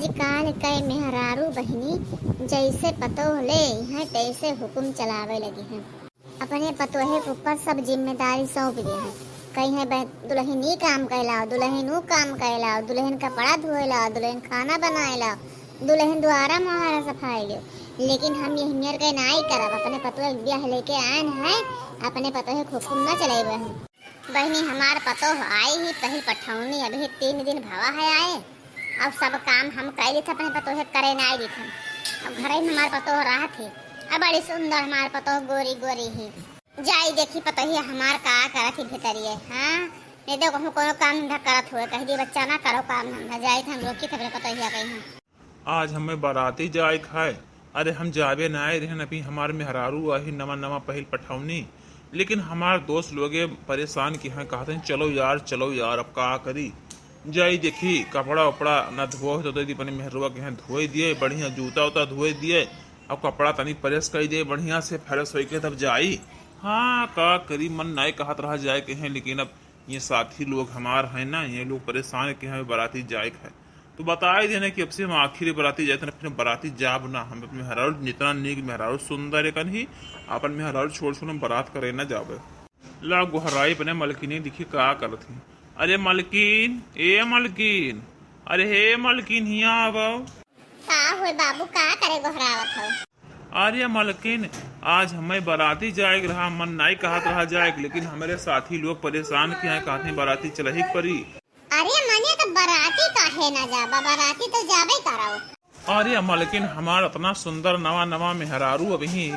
आजकल के मेहरारू बहिनी जैसे पतोह ले हैं तैसे हुक्म चलावे लगी हैं। अपने पतोहे के ऊपर सब जिम्मेदारी सौंप दी है। कहीं है दुल्हन ई काम कैलाओ, दुल्हन ऊ काम कैलाओ, दुल्हन कपड़ा धोए लाओ, दुल्हन खाना बनाए लाओ, दुल्हन द्वारा मोहरा सफाई लो। लेकिन हम यही नियर के नाई करब। अपने पतोहे ब्याह लेके आन है, अपने पतोहे के हुक्म न चलेबे हैं। बहनी हमार पतोह आई ही पहल पठौनी, अभी 3 दिन भवा है आए। अब सब काम हम कैली थे, अपने पतोहे करे ना आई थे। अब घर में हमार पतोह रहा थी। अब बड़ी सुंदर हमार पतोह गोरी गोरी ही जाई देखी पतोही हमार का करत ही भीतरिए। हाँ नहीं तो कहूँ कोनो काम धंधा करत हुए कह दी बच्चा ना करो काम धंधा जाई थे हम रोकी थे अपने पतोहिया कहीं। आज हमें बाराती जाए खाए। अरे हम जावे ना आए रहन, अभी हमारे मेहरारू आही नवा नवा पहल पठौनी। लेकिन हमारे दोस्त लोग परेशान की हैं, कहते हैं चलो यार अब का करी। जाई देखी कपड़ा वपड़ा न धो तो दी अपने मेहरुआ के यहाँ धोए दिए, बढ़िया जूता उता धोए दिए। अब कपड़ा तनी प्रेस कर दिए बढ़िया से, फ्रेश हो के तब जाई। हाँ का करी, मन नहीं कहत रहा जाए के हैं। लेकिन अब ये साथी लोग हमार हैं ना, ये लोग परेशान के हैं बाराती जाए है। तो बताए देने कि अब से हम आखिर बाराती जाए थे, फिर बाराती जाब ना। हम अपने मेहरारू जितना नीक मेहरारू सुंदर है कन ही अपन मेहरारू छोड़ छोड़ हम बारात करे ना जावे। ला गुहराई बने मलकिनी दिखी का करत थी। अरे मलकिन, ए मलकिन, अरे हे मलकिन हिया आवो। का होय बाबू का करे गोहरावत हो? अरे मलकिन आज हमें बाराती जाए रहा, मन नहीं कहत रहा जाए, लेकिन हमारे साथी लोग परेशान किए हैं, कहते हैं बाराती चल ही पड़ी। अरे मने तो बाराती काहे ना जाबा, बाराती तो जाबे कराओ। अरे मलकिन हमार इतना सुंदर नवा नवा मेहरारू अभी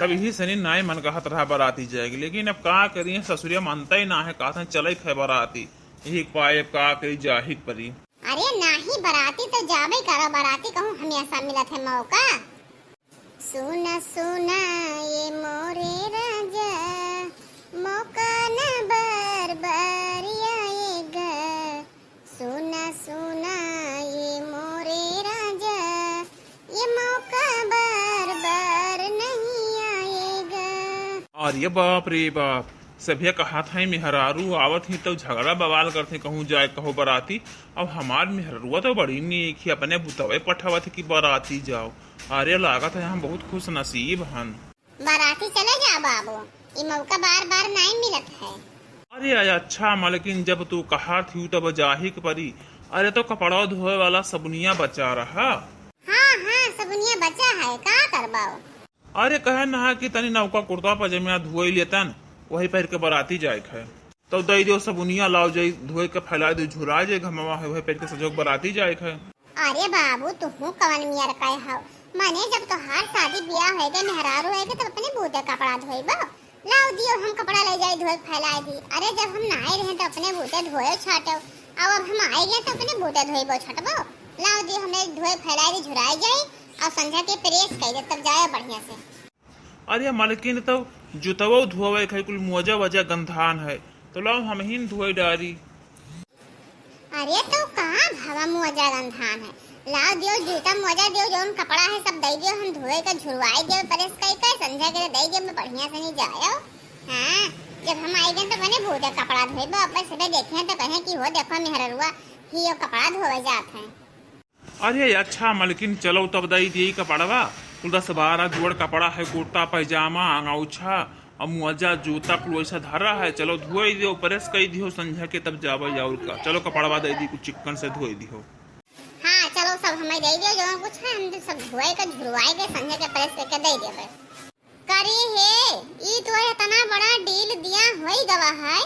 तभी सनी नाय मन कहत रहा बाराती जाएगी। लेकिन अब का करिए, ससुरिया मानता ही ना है, कहते चले खे बाराती यही पाए का करी जाही परी। अरे नाही बाराती तो जाबे करो, बाराती कहूँ हमेशा मिलत है मौका। सुना सुना ये मोरे राजा, मौका न बार बार आएगा। सुना सुना ये मोरे राजा, ये मौका बार बार नहीं आएगा। और ये बाप रे बाप, सभी कहा था मेहरारू आवत ही तो झगड़ा बवाल करते, कहूँ जाए कहो बाराती। अब हमार मेहरुआ तो बड़ी नीक ही अपने बुतवे पठावत कि बाराती जाओ। अरे लागत है हम बहुत खुश नसीब हन। बाराती चले जा बाबू, ये मौका बार बार नहीं मिलत है। अरे अच्छा मलकिन जब तू कहा थी तब जाही के परी। अरे तो कपड़ा धोए वाला सबुनिया बचा रहा। हाँ हाँ सबुनिया बचा है, का करबाओ? अरे कहे ना कि तनी नौका कुर्ता पजामा धोए लेतन, वही पहन के बाराती जाए है। तो दई दो सबुनिया लाओ जाई धोए के फैला दे, झुरा जाए घमवा है, वही पहन के सजोग बाराती जाए है। अरे बाबू तू कवन मिया रखाए हो? माने जब तोहार शादी ब्याह होएगा मेहरारू होएगा तब अपने बूते कपड़ा धोइबो। लाओ दियो हम कपड़ा ले जाई धोए फैलाए दी। अरे जब हम नहाए रहे तो अपने बूते धोए छाटो, अब हम आए गए तो अपने बूते धोइबो छटबो। लाओ दियो हमें धोए फैलाए दी, झुराई जाई और संध्या के प्रेस कर दे तब जाए बढ़िया से। अरे मलकिन तो जुतवो धोवे है, कुल मोजा वजा गंधान है, तो लाओ हम ही धोए डारी। अरे तो कहाँ भावा मोजा गंधान है, लाओ दियो जूता मोजा दियो, जो कपड़ा है सब दे दियो, हम धोए का झुरवाई दियो, प्रेस कर संध्या के दे दियो, मैं बढ़िया से नहीं जायो। हाँ जब हम आए गए तो बने भूते कपड़ा धोइबो, अब सब देखे तो कहे कि हो देखो मेहरुआ ही यो कपड़ा धोए जात है। अरे अच्छा मलकिन चलो तब दई दी कपड़वा, कुल 10-12 जोड़ कपड़ा है, कुर्ता पैजामा अंगौछा और मोजा जूता कुल वैसा धरा है। चलो धोए दियो, प्रेस कर दियो, संध्या के तब जावे और का। चलो कपड़वा दे दी, कुछ चिकन से धोए दियो। हाँ चलो सब हमें दे दियो, जो कुछ है हम सब धोए के झुरवाए के संध्या के प्रेस करके दे दियो। करी है ई तो इतना बड़ा डील दिया होई गवा है,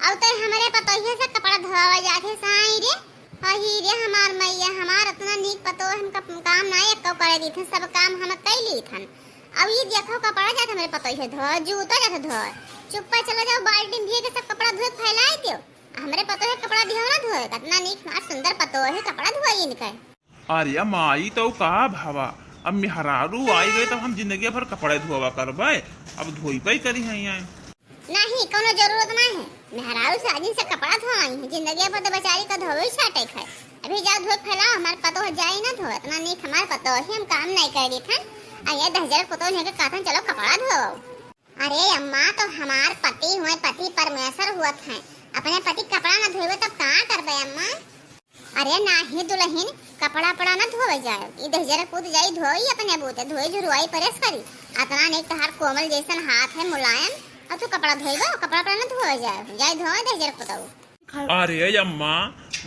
और तो हमारे पतोहिया से कपड़ा धोवा जाथे साई रे। ही रे हमार मैया, हमार इतना नीक पतो हम काम ना एक करे दी थे, सब काम हम कैली थन। अब ये देखो कपड़ा जात हमारे पतोहिया धो, जूता जात धो, चुप्पा चलो जाओ बाल्टी में के सब कपड़ा धोए फैलाए दियो। हमारे पतोहिया कपड़ा दियो ना धोए, कितना नीक मार सुंदर पतोहिया कपड़ा धोए इनके। अरे माई तो कहा भावा, अब मेहरारू आई गए तो हम जिंदगी भर कपड़े धोवा करबे, अब धोई पाई करी है यहाँ। नहीं कोनो जरूरत नहीं है, मेहरारू से आज से कपड़ा धोवाई है, जिंदगी भर तो बेचारी का धोवे छाटे है। अभी जाओ धोए फैलाओ, हमारे पतो जाई ना धोए, इतना नीक हमारे पतो है, हम काम नहीं कर रही था। आइए 10,000 पतो लेके कहते चलो कपड़ा धो। अरे अम्मा तो हमार पति हुए, पति परमेश्वर हुआ है, अपने पति कपड़ा न धोए तब कहाँ करबे अम्मा? अरे नाही दुल्हन, कपड़ा पड़ा ना धोवे जाए, इधर जरा कूद जाई धोई अपने बूते धोई झुरवाई परेस करी। अतना नहीं तहार कोमल जैसन हाथ है मुलायम, अब तू कपड़ा धोइबो, कपड़ा पड़ा ना धोवे जाए, जाई धोवे दे जरा पुताऊ। अरे अम्मा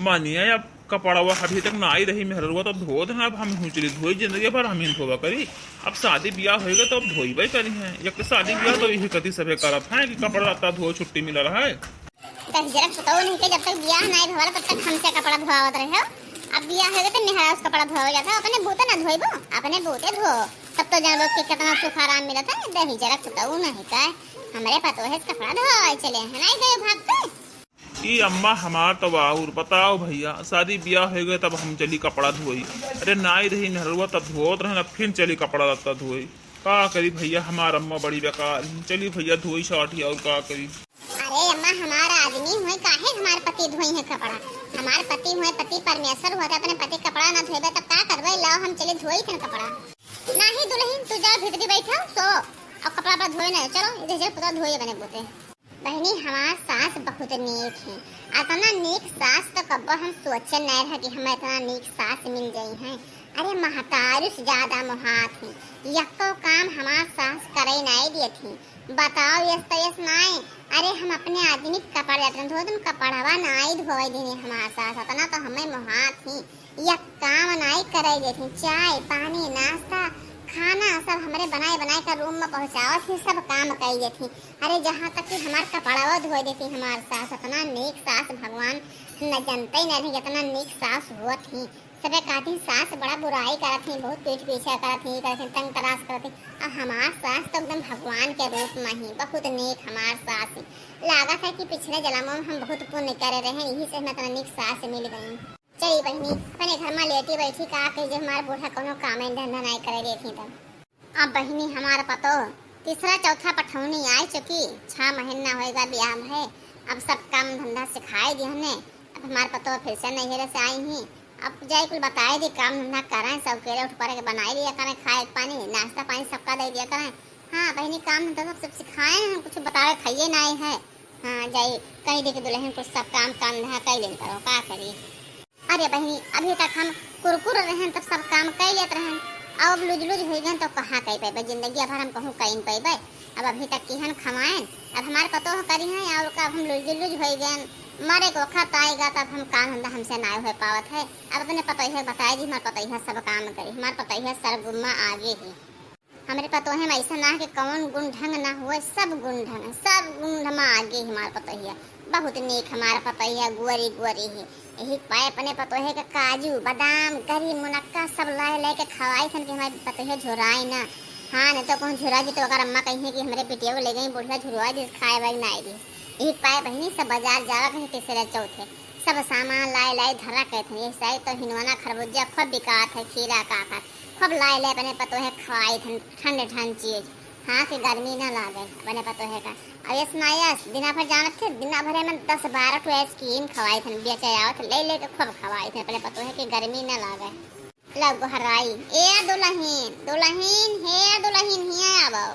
मानिए अब कपड़ा वो अभी तक ना आई रही मेहरुआ तो धो देना। अब हम हुचली धोई जिंदगी भर हम ही धोवा करी। अब शादी ब्याह होएगा तो अब धोई भाई करी है, एक शादी ब्याह तो यही कति सभे करत है कि कपड़ा लत्ता धो छुट्टी मिल रहा है। जरा पुताऊ नहीं के जब तक ब्याह नहीं भवाला तब तक हमसे कपड़ा धोवावत रहे हो। अब ब्याह होगा तो मेहरा उस कपड़ा धोवा जाता है, अपने बूते ना धोइबो, अपने बूते धो, तब तो जानबो कि कितना सुख आराम मिलता है। दही जरा पुताऊ नहीं का हमारे पतो है कपड़ा धोवा चले हैं नहीं गए भागते। कि अम्मा हमार तो बाहुर बताओ भैया, शादी ब्याह हो गए तब हम चली कपड़ा धोई। अरे नाई रही मेहरुआ तब धोत रहे, फिर चली कपड़ा लत्ता धोई। का करी भैया, हमार अम्मा बड़ी बेकार, चली भैया धोई शाठी और का करी। अरे अम्मा हमारा आदमी हुए काहे हमारे पति धोई है कपड़ा, हमारे पति हुए पति परमेश्वर हुआ अपने पति कपड़ा ना धोबे तब का करबे, लाओ हम चले धोई थे कपड़ा। नहीं दुल्हन तू जा भीतरी बैठो सो, अब कपड़ा पर धोए ना, चलो इधर से पूरा धोए बने बोते। बहनी हमार सास बहुत नेक है, इतना नेक सास तो कब हम सोचे नहीं रहा कि हमें इतना नेक सास मिल गई है। अरे महतारी से ज्यादा मुहात है, यक्को काम हमार सास करे नहीं दिए थी। बताओ यस नाई, अरे हम अपने आदमी कपड़ा जाते धो तुम कपड़वा नाई धोए देने हमार सास, इतना तो हमें मुहात थी, यक काम नाई करे दे थी। चाय पानी नाश्ता खाना सब हमारे बनाए बनाए कर रूम में पहुँचाओ थी, सब काम कर दी थी। अरे जहाँ तक कि हमार कपड़ा धो देती हमारे सास, इतना नेक सास भगवान न जानते ही नहीं इतना नेक सास हुआ थी। सबे कहती सास बड़ा बुराई करत थी, बहुत पीठ पीछे करत थी, तंग तराश करत थी। और हमार सास तो एकदम भगवान के रूप में ही बहुत नेक हमार सास लागत है कि पिछले जन्मों में हम बहुत पुण्य करे रहे, यही से हमें इतना नेक सास मिल गई। चली बहनी अपने घर में लेटी बैठी का जो हमारे बूढ़ा कोनो काम धंधा नहीं करे रही थी। तब अब बहनी हमारा पतो तीसरा चौथा पठौनी आई चुकी, 6 महीना होएगा ब्याह है। अब सब काम धंधा सिखाए दी हमने, अब हमारे पतो फिर से नैहरे से आई ही, अब जाए कुछ बताए दी काम धंधा करें, सब केले उठ पड़े बनाए दिया करें, खाए पानी नाश्ता पानी सबका दे दिया करें। हाँ बहनी काम धंधा सब सिखाए हैं, कुछ बताए खाइए ना है। हाँ जाए कहीं देखे दुल्हन कुछ सब काम धंधा कर ले करो का करिए। अरे बहनी अभी तक हम कुरकुर रहे तब सब काम कर लेते रहे, अब लुज हो गए तो कहाँ कह पाए जिंदगी भर हम कहूँ कहीं पाए। अब अभी तक किहन खमाएं, अब हमारे पतो करी है और अब हम लुज हो गए, मरे को वक्त आएगा तब हम काम धंधा हमसे ना हो पावत है। अब अपने पतो है बताए जी हमारे पतो है सब काम करी, हमारे पतो है सरगुम्मा आगे ही हमारे पतो है ऐसा ना कि कौन गुण ढंग ना हुए, सब गुण ढंग सब गुण आगे हमारे पतो है बहुत नेक हमारा पतो है गुअरी गुअरी है। यही पाए अपने पतो है कि काजू बादाम गरी मुनक्का सब लाए लेके खवाई थन कि हमारे पतो है झुराई ना। हाँ नहीं तो कौन झुरा जी तो अगर अम्मा कही कि हमारे बेटिया को ले गई बुढ़िया झुरवा दी खाए वाली ना आई। यही पाए बहनी सब बाजार जावा कहीं तीसरे चौथे सब सामान लाए धरा कहते हैं, ये तो हिनवाना खरबूजा खूब बिकात है, खीरा काका खूब लाए अपने पतो है खवाई थन ठंड चीज, हाँ कि गर्मी ना लागे अपने पतो है का। अब ये सुनायस दिना भर जाना थे, दिना भर में 10-12 टू आइसक्रीम खवाई थे, बेचे आवत ले के खूब खवाई थे अपने पतो है कि गर्मी ना लागे। लग हराई ए दुल्हन दुल्हन हे दुल्हन हिया आबो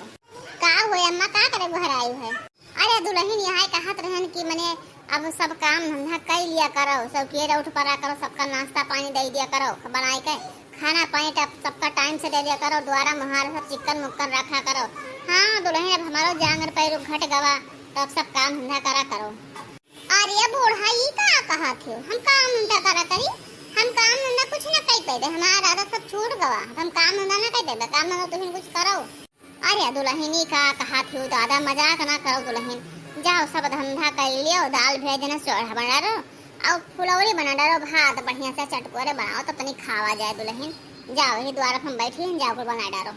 का होए अम्मा का करे गुहराई है। अरे दुल्हन यहाँ कहत रहन कि मने अब सब काम धंधा कर लिया करो, सब केरा उठ पड़ा करो, सबका नाश्ता पानी दे दिया करो, बनाए के खाना पानी सबका टाइम से दे दिया करो, द्वारा मुहार सब चिकन मुक्कन रखा करो। हाँ दुल्हन अब हमारो जांगर पैर घट गवा तब सब काम धंधा करा करो। अरे बूढ़ा ये का कहा थे हम काम धंधा करा करी, हम काम धंधा कुछ न कर पाए, हमारा आदत सब छूट गवा, हम काम धंधा न कर पाए, काम धंधा तुम कुछ करो। अरे दुल्हनी का कहा थी दादा मजाक ना करो दुल्हन, जाओ सब धंधा कर लियो, दाल भेजना चोढ़ा बना दो और फुलौरी बना डालो, भात बढ़िया से चटकोरे बनाओ तो तनी खावा जाए दुल्हन। जाओ ही द्वारा हम बैठे हैं, जाओ बना डालो।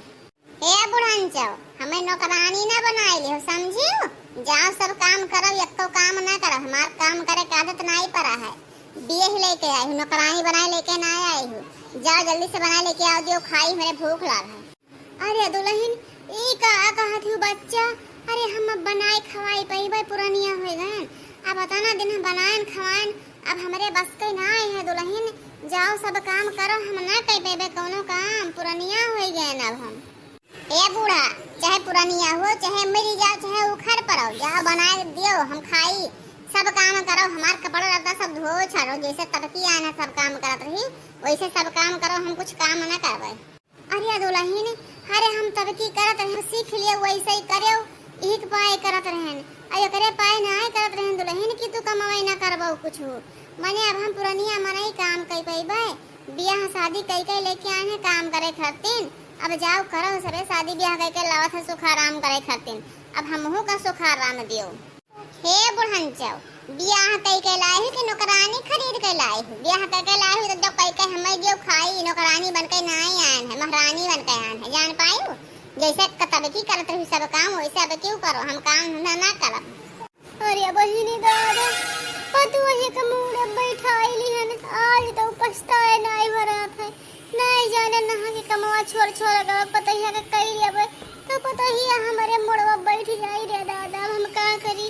ए बुढ़ान जाओ हमें नौकरानी ना बनाई लियो समझियो, जाओ सब काम करो, एको काम ना करो, हमार काम करे की आदत नहीं पड़ा है, बिये ही लेके आई हूँ, नौकरानी बनाए लेके ना आई हूँ, जाओ जल्दी से बना लेके आओ, जो खाई मेरे भूख लग है। अरे दुल्हन ई का कहा थी बच्चा, अरे हम अब बनाए खवाई पई भाई पुरानिया हो गए, अब बताना दिन हम बनाए खवाएं, अब हमारे बस के ना आए है दुल्हन, जाओ सब काम करो, हम ना कह पेबे कोनो काम, पुरानिया हो गए अब हम। ए बूढ़ा चाहे पुरानिया हो चाहे मरी जाओ चाहे उखड़ पड़ो, जाओ बनाए दियो हम खाई, सब काम करो, हमार कपड़ा लत्ता सब धो छाड़ो, जैसे तड़की आना सब काम करत रही वैसे सब काम करो, हम कुछ काम न करबे। अरे दुल्हन, अरे हम तड़की करत रहे सीख लिए वैसे ही करे, एक पाए करत रहन, अयो करे पाए ना करत रहन दुल्हन की तू कमाई ना करबो कुछ। माने अब हम पुरानिया मने काम कई पैबे, बियाह शादी कई लेके आए हैं काम करे खातिर। अब जाओ करो सबे शादी ब्याह करके लावत है सुख आराम करे खातिर, अब हमहू का सुख आराम दियो। हे बुढ़न चाओ, बियाह कई लाए है कि नौकरानी खरीद के लाए हो? बियाह करके लाए हो तो जो कई हमें दियो खाई, नौकरानी बन के ना ही आए हैं, महारानी बन के आए हैं, जान पायो? जैसे कतब की करत रही सब काम वैसे अब क्यों करो, हम काम ना करब। अरे बहिनी दादा पतुआ ही का मुंह बैठाईली हन, आज तो पछताए नाई भरत है, नहीं जाने नहा के कमवा छोड़ का पता ही है कई लेबे तो पता ही हमारे मोड़वा बैठ जाई रे दादा। अब हम का करी,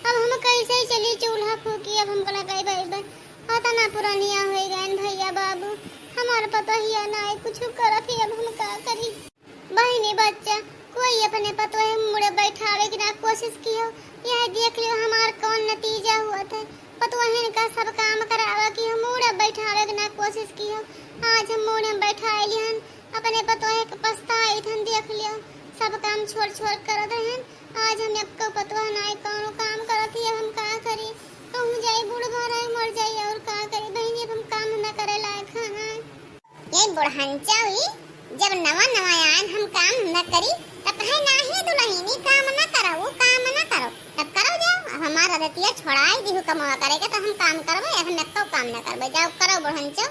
अब हम कैसे चली चूल्हा फूकी, अब हमको लगाई भाई आता ना पुरानिया हो गए भैया बाबू, हमारे पता ही ना कुछ करत ही, अब हम का करी। बहनी बच्चा कोई अपने पतो है मुड़े बैठावे की ना कोशिश की हो, यह देख लियो हमार कौन नतीजा हुआ था। पतोहन का सब काम करावा की हम मुड़े बैठावे की ना कोशिश की हो, आज हम मुड़े बैठाए लिहन, अपने पतोहे के पछताई थन, देख लियो सब काम छोड़ करत रहन, आज हम एक पतोह नाई कौन काम करत ही, हम का करी, कहूं जाई बूढ़ भराई मर जाई और का करी। बहनी अब हम काम न करे लायक हैं। ये बुढ़हंचा हुई जब नवा आन हम काम न करी तब कहे नाही दुल्हनी काम न करो, काम न करो, तब करो जाओ। अब हमारा रतिया छोड़ाई दिहु कमावा करेगा तो हम काम करबे, हम न काम न करबे, जाओ करो बुढ़हंचा।